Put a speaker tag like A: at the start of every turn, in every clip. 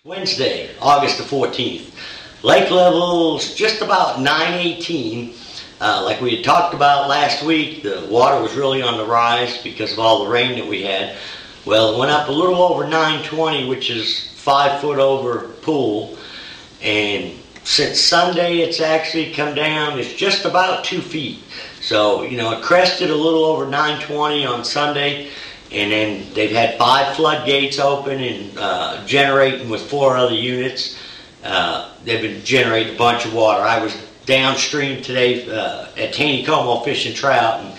A: Wednesday, August the 14th. Lake level's just about 918. Like we had talked about last week, the water was really on the rise because of all the rain that we had. Well, it went up a little over 920, which is 5 foot over pool. And since Sunday, it's actually come down. It's just about 2 feet. So, it crested a little over 920 on Sunday. And then they've had 5 floodgates open and generating with 4 other units. They've been generating a bunch of water. I was downstream today at Taneycomo fishing trout, and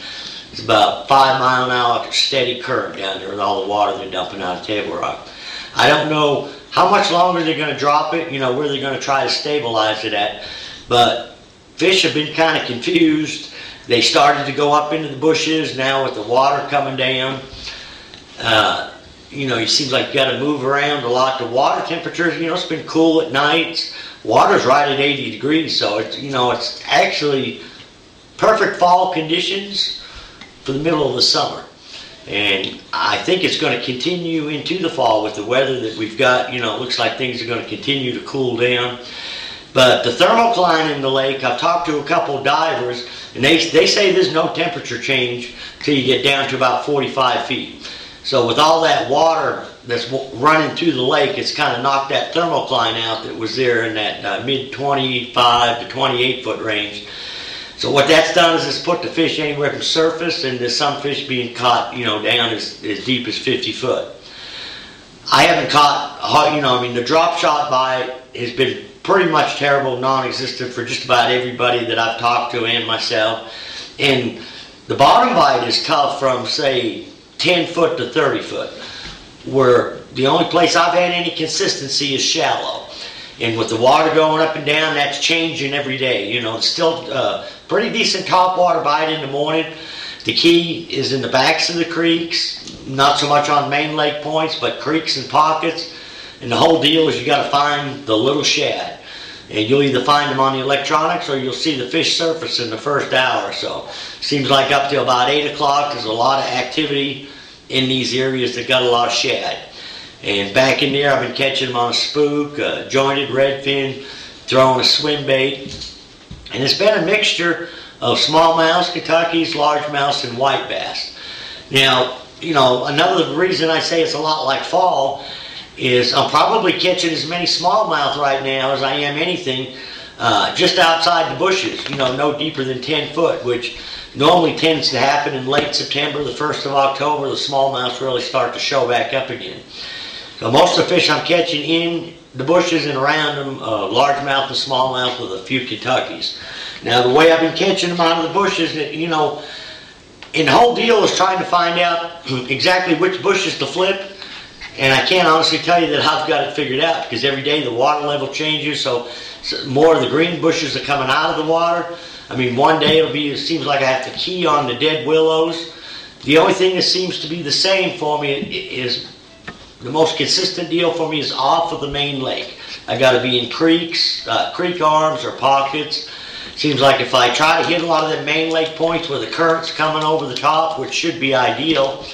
A: it's about 5 mile an hour steady current down there with all the water they're dumping out of Table Rock. I don't know how much longer they're going to drop it, where they're going to try to stabilize it at, but fish have been kind of confused. They started to go up into the bushes now with the water coming down. It seems like you got to move around a lot. The water temperatures, it's been cool at nights. Water's right at 80 degrees, so it's actually perfect fall conditions for the middle of the summer. And I think it's going to continue into the fall with the weather that we've got. It looks like things are going to continue to cool down. But the thermocline in the lake, I've talked to a couple of divers, and they say there's no temperature change till you get down to about 45 feet. So with all that water that's running through the lake, it's kind of knocked that thermocline out that was there in that mid 25 to 28 foot range. So what that's done is it's put the fish anywhere from surface, and there's some fish being caught, down as deep as 50 foot. I haven't caught, the drop shot bite has been pretty much terrible, non-existent for just about everybody that I've talked to and myself. And the bottom bite is tough from, say, 10 foot to 30 foot, where the only place I've had any consistency is shallow. And with the water going up and down, that's changing every day. It's still pretty decent top water bite in the morning. The key is in the backs of the creeks, not so much on main lake points, but creeks and pockets. And the whole deal is you got to find the little shad. And you'll either find them on the electronics or you'll see the fish surface in the first hour or so. Seems like up till about 8 o'clock there's a lot of activity in these areas that got a lot of shad. And back in there I've been catching them on a spook, a jointed redfin, throwing a swim bait. And it's been a mixture of smallmouths, Kentuckys, largemouths, and white bass. Now, another reason I say it's a lot like fall is I'm probably catching as many smallmouth right now as I am anything just outside the bushes, no deeper than 10 foot, which normally tends to happen in late September, the 1st of October. The smallmouths really start to show back up again. So most of the fish I'm catching in the bushes and around them, largemouth and smallmouth with a few Kentuckys. Now the way I've been catching them out of the bushes, and the whole deal is trying to find out exactly which bushes to flip. And I can't honestly tell you that I've got it figured out, because every day the water level changes, so more of the green bushes are coming out of the water. One day it seems like I have to key on the dead willows. The only thing that seems to be the same for me is the most consistent deal for me is off of the main lake. I got to be in creeks, creek arms or pockets. Seems like if I try to hit a lot of the main lake points where the current's coming over the top, which should be ideal,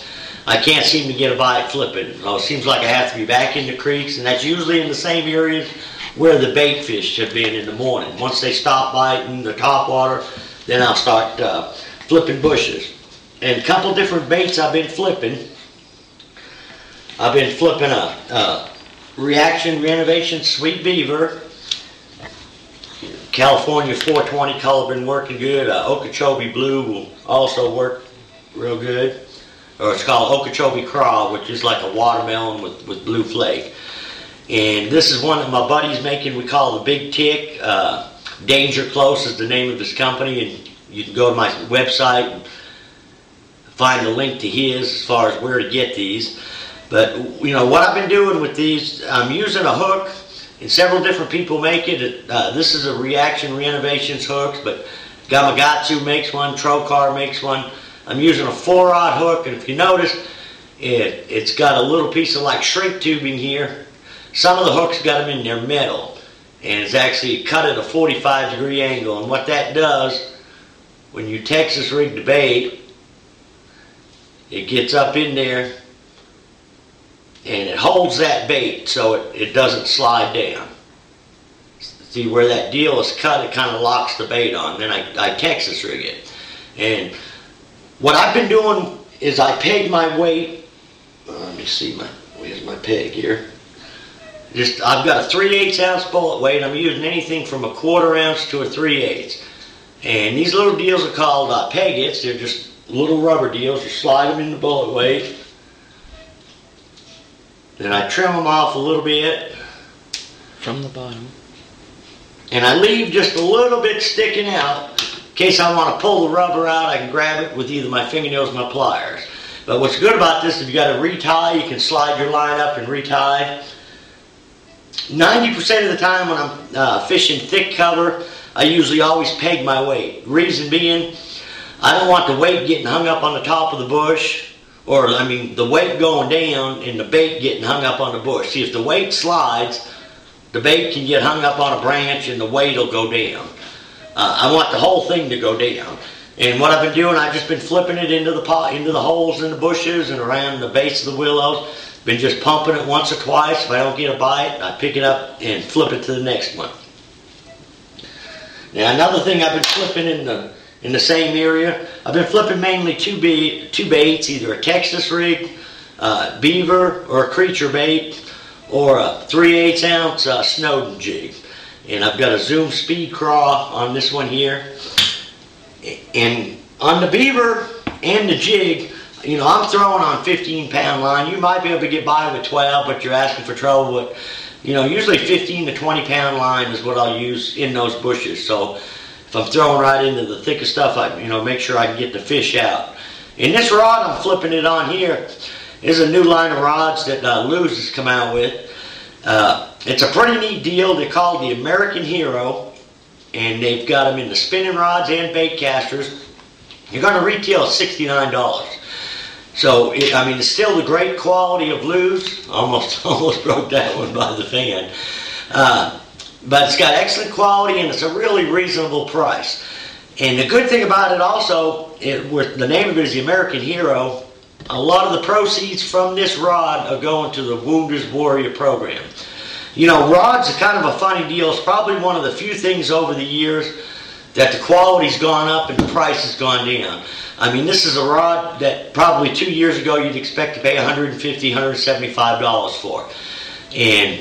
A: I can't seem to get a bite flipping. So it seems like I have to be back in the creeks, and that's usually in the same areas where the bait fish have been in the morning. Once they stop biting the top water, then I'll start flipping bushes. And a couple different baits I've been flipping. I've been flipping a Reaction Renovation Sweet Beaver, California 420 color been working good. Okeechobee Blue will also work real good. Or it's called Okeechobee Craw, which is like a watermelon with blue flake. And this is one that my buddy's making, we call the Big Tick. Danger Close is the name of his company, and you can go to my website and find the link to his as far as where to get these. But what I've been doing with these, I'm using a hook, and several different people make it. This is a Reaction Renovations hooks, but Gamakatsu makes one, Trokar makes one. I'm using a 4-rod hook, and if you notice, it's got a little piece of like shrink tubing here. Some of the hooks got them in their metal, and it's actually cut at a 45-degree angle. And what that does, when you Texas rig the bait, it gets up in there and it holds that bait so it doesn't slide down. See where that deal is cut, it kind of locks the bait on. Then I Texas rig it. And what I've been doing is I peg my weight. Let me see, where's my peg here? I've got a 3/8 ounce bullet weight. I'm using anything from a 1/4 ounce to a 3/8. And these little deals are called peg-its. They're just little rubber deals. You slide them in the bullet weight. Then I trim them off a little bit.
B: From the bottom.
A: And I leave just a little bit sticking out. In case I want to pull the rubber out, I can grab it with either my fingernails or my pliers. But what's good about this, if you got to retie, you can slide your line up and retie. 90% of the time when I'm fishing thick cover, I usually always peg my weight. Reason being, I don't want the weight getting hung up on the top of the bush, or I mean the weight going down and the bait getting hung up on the bush. See, if the weight slides, the bait can get hung up on a branch and the weight will go down. I want the whole thing to go down. And what I've been doing, I've just been flipping it into the holes in the bushes and around the base of the willows. Been just pumping it once or twice. If I don't get a bite, I pick it up and flip it to the next one. Now another thing I've been flipping in the same area, I've been flipping mainly two baits, either a Texas rig, beaver, or a creature bait, or a 3/8 ounce Snowden jig. And I've got a Zoom Speed Craw on this one here. And on the beaver and the jig, you know, I'm throwing on 15-pound line. You might be able to get by with 12, but you're asking for trouble. But, you know, usually 15 to 20-pound line is what I'll use in those bushes. So if I'm throwing right into the thickest stuff, I make sure I can get the fish out. In this rod I'm flipping it on here is a new line of rods that Lew's has come out with. It's a pretty neat deal. They're called the American Hero, and they've got them in the spinning rods and bait casters. You're going to retail at $69. So, it's still the great quality of Lew's. Almost broke that one by the fan. But it's got excellent quality, and it's a really reasonable price. And the good thing about it also, the name of it is the American Hero. A lot of the proceeds from this rod are going to the Wounded Warrior program. You know, rods are kind of a funny deal. It's probably one of the few things over the years that the quality's gone up and the price has gone down. I mean, this is a rod that probably 2 years ago you'd expect to pay $150, $175 for. And,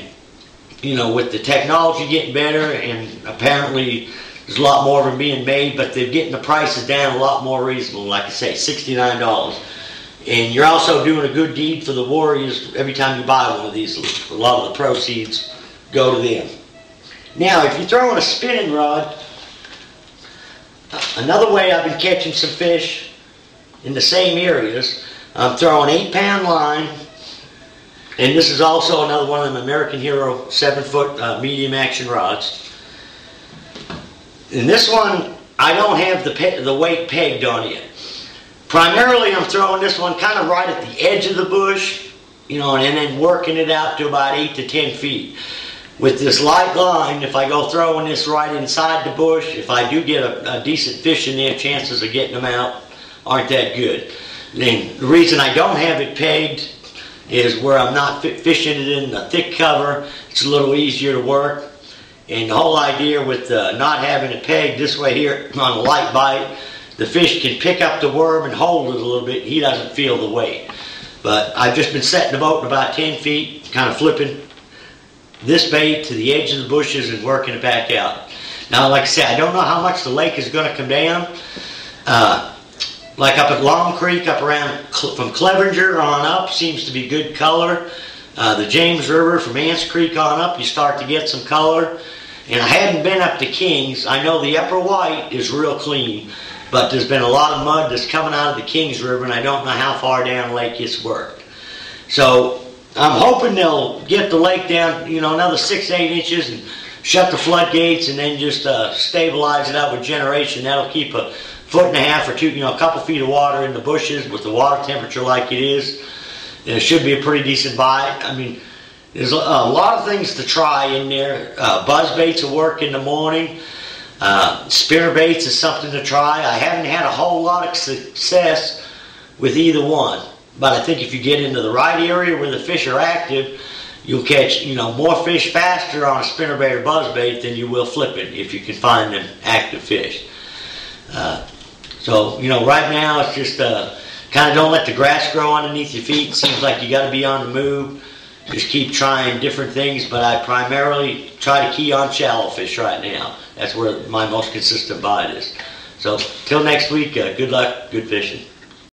A: you know, with the technology getting better, and apparently there's a lot more of them being made, but they're getting the prices down a lot more reasonable. Like I say, $69. And you're also doing a good deed for the Warriors every time you buy one of these. A lot of the proceeds go to them. Now, if you're throwing a spinning rod, another way I've been catching some fish in the same areas, I'm throwing 8-pound line, and this is also another one of them American Hero 7-foot medium action rods. In this one, I don't have the weight pegged on it. Primarily, I'm throwing this one kind of right at the edge of the bush, you know, and then working it out to about 8 to 10 feet. With this light line, if I go throwing this right inside the bush, if I do get a decent fish in there, chances of getting them out aren't that good. And the reason I don't have it pegged is where I'm not fishing it in the thick cover, it's a little easier to work. And the whole idea with not having it pegged this way here on a light bite, the fish can pick up the worm and hold it a little bit. He doesn't feel the weight. But I've just been setting the boat at about 10 feet, kind of flipping this bait to the edge of the bushes and working it back out. Now, like I said, I don't know how much the lake is going to come down. Like up at Long Creek, up around from Clevenger on up, seems to be good color. The James River from Ants Creek on up, you start to get some color. And I haven't been up to Kings. I know the Upper White is real clean, but there's been a lot of mud that's coming out of the Kings River, and I don't know how far down Lake it's worked. So I'm hoping they'll get the lake down, you know, another 6 to 8 inches and shut the floodgates, and then just stabilize it out with generation. That'll keep a 1.5 foot or 2, you know, a couple feet of water in the bushes with the water temperature like it is. And it should be a pretty decent bite. I mean, there's a lot of things to try in there. Buzz baits will work in the morning. Spinner baits is something to try. I haven't had a whole lot of success with either one. But I think if you get into the right area where the fish are active, you'll catch, more fish faster on a spinnerbait or buzzbait than you will flipping if you can find them active fish. So, right now it's just kind of don't let the grass grow underneath your feet. It seems like you got to be on the move. Just keep trying different things, but I primarily try to key on shallow fish right now. That's where my most consistent bite is. So, till next week, good luck, good fishing.